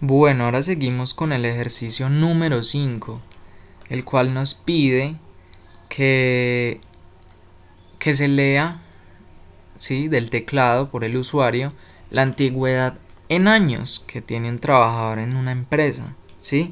Bueno, ahora seguimos con el ejercicio número 5, el cual nos pide que, que se lea, ¿sí?, del teclado por el usuario la antigüedad en años que tiene un trabajador en una empresa, ¿sí?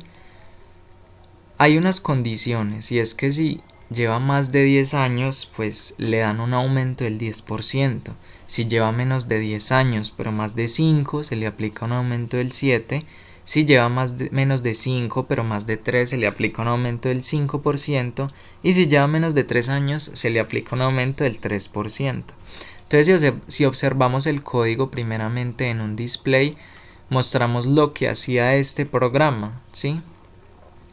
Hay unas condiciones y es que si lleva más de 10 años, pues le dan un aumento del 10%. Si lleva menos de 10 años, pero más de 5, se le aplica un aumento del 7%. Si lleva menos de 5, pero más de 3, se le aplica un aumento del 5%. Y si lleva menos de 3 años, se le aplica un aumento del 3%. Entonces, si observamos el código primeramente en un display, mostramos lo que hacía este programa, ¿sí?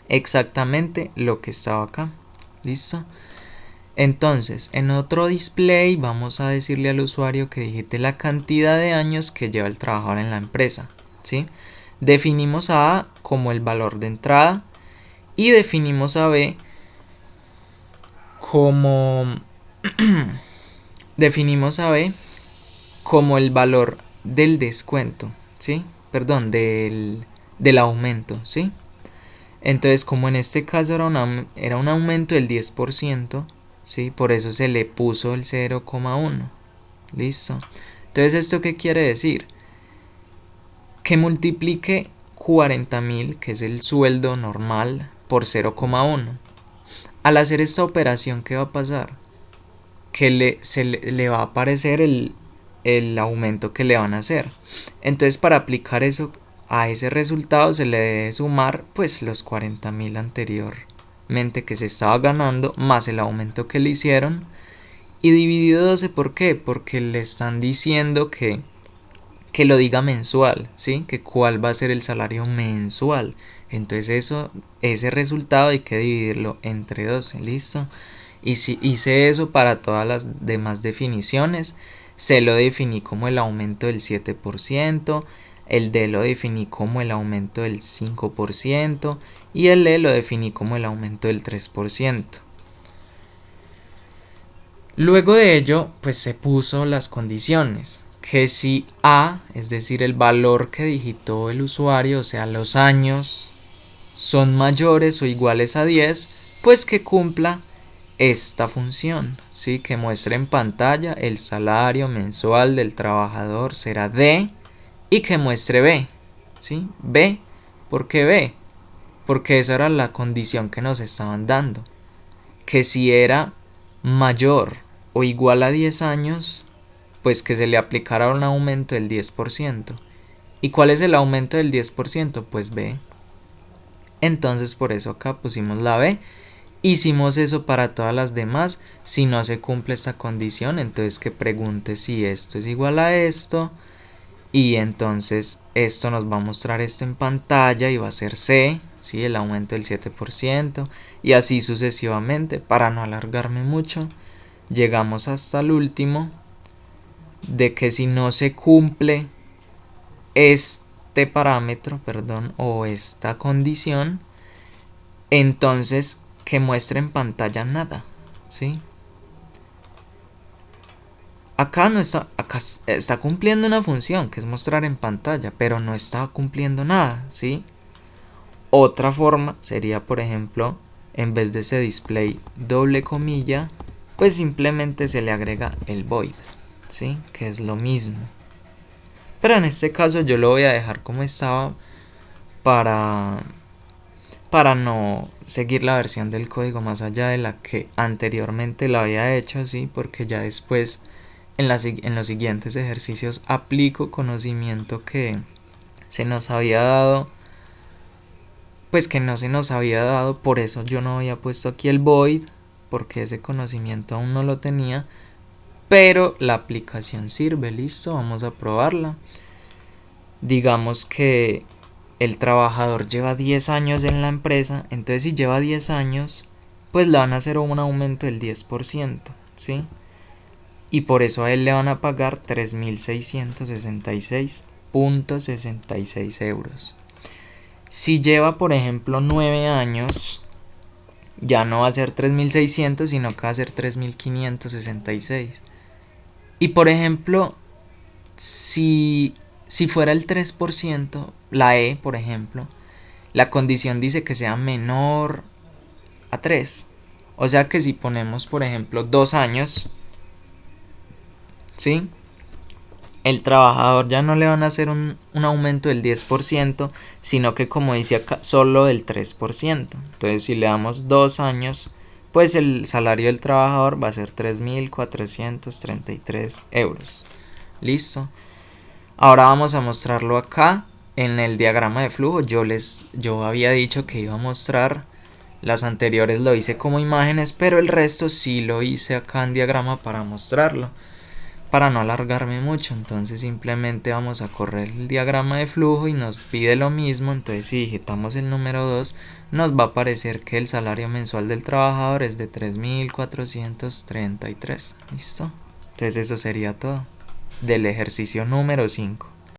Exactamente lo que estaba acá. ¿Listo? Entonces, en otro display vamos a decirle al usuario que digite la cantidad de años que lleva el trabajador en la empresa, ¿sí? Definimos a A como el valor de entrada y definimos a B como definimos a B como el valor del descuento, ¿sí? Perdón, del aumento, ¿sí? Entonces, como en este caso era un aumento del 10%, ¿sí? Por eso se le puso el 0,1. ¿Listo? Entonces, ¿esto qué quiere decir? Que multiplique 40.000, que es el sueldo normal, por 0,1. Al hacer esta operación, ¿qué va a pasar? Que le va a aparecer el aumento que le van a hacer. Entonces, para aplicar eso a ese resultado se le debe sumar pues los 40.000 anteriormente que se estaba ganando más el aumento que le hicieron y dividido 12. ¿Por qué? Porque le están diciendo que lo diga mensual, ¿sí? Que cuál va a ser el salario mensual. Entonces ese resultado hay que dividirlo entre 12, ¿listo? Y si hice eso para todas las demás definiciones, C lo definí como el aumento del 7%, el D lo definí como el aumento del 5% y el E lo definí como el aumento del 3%. Luego de ello, pues se puso las condiciones, que si A, es decir, el valor que digitó el usuario, o sea, los años, son mayores o iguales a 10, pues que cumpla esta función, ¿sí? Que muestre en pantalla el salario mensual del trabajador será D y que muestre B, ¿sí? B, ¿por qué B? Porque esa era la condición que nos estaban dando, que si era mayor o igual a 10 años, pues que se le aplicara un aumento del 10%. ¿Y cuál es el aumento del 10%? Pues B. Entonces por eso acá pusimos la B. Hicimos eso para todas las demás. Si no se cumple esta condición, entonces que pregunte si esto es igual a esto. Y entonces esto nos va a mostrar esto en pantalla y va a ser C, ¿sí? El aumento del 7%. Y así sucesivamente. Para no alargarme mucho, llegamos hasta el último, de que si no se cumple este parámetro, perdón, o esta condición, entonces que muestre en pantalla nada, ¿sí? Acá no está, acá está cumpliendo una función que es mostrar en pantalla, pero no está cumpliendo nada, ¿sí? Otra forma sería, por ejemplo, en vez de ese display doble comilla, pues simplemente se le agrega el void, ¿sí? Que es lo mismo. Pero en este caso yo lo voy a dejar como estaba para para no seguir la versión del código más allá de la que anteriormente la había hecho, ¿sí? Porque ya después en los siguientes ejercicios aplico conocimiento que se nos había dado, pues que no se nos había dado, por eso yo no había puesto aquí el void, porque ese conocimiento aún no lo tenía, pero la aplicación sirve. Listo, vamos a probarla. Digamos que el trabajador lleva 10 años en la empresa, entonces si lleva 10 años, pues le van a hacer un aumento del 10%, ¿sí? Y por eso a él le van a pagar 3.666.66 euros. Si lleva, por ejemplo, 9 años, ya no va a ser 3.600, sino que va a ser 3.566. Y por ejemplo, si Si fuera el 3%, la E, por ejemplo, la condición dice que sea menor a 3. O sea que si ponemos, por ejemplo, 2 años, ¿sí? El trabajador ya no le van a hacer un aumento del 10%, sino que como dice acá, solo del 3%. Entonces si le damos 2 años, pues el salario del trabajador va a ser 3.433 euros. Listo. Ahora vamos a mostrarlo acá en el diagrama de flujo. Yo había dicho que iba a mostrar, las anteriores lo hice como imágenes, pero el resto sí lo hice acá en diagrama para mostrarlo, para no alargarme mucho. Entonces simplemente vamos a correr el diagrama de flujo y nos pide lo mismo. Entonces si digitamos el número 2, nos va a aparecer que el salario mensual del trabajador es de 3.433. ¿Listo? Entonces eso sería todo del ejercicio número 5.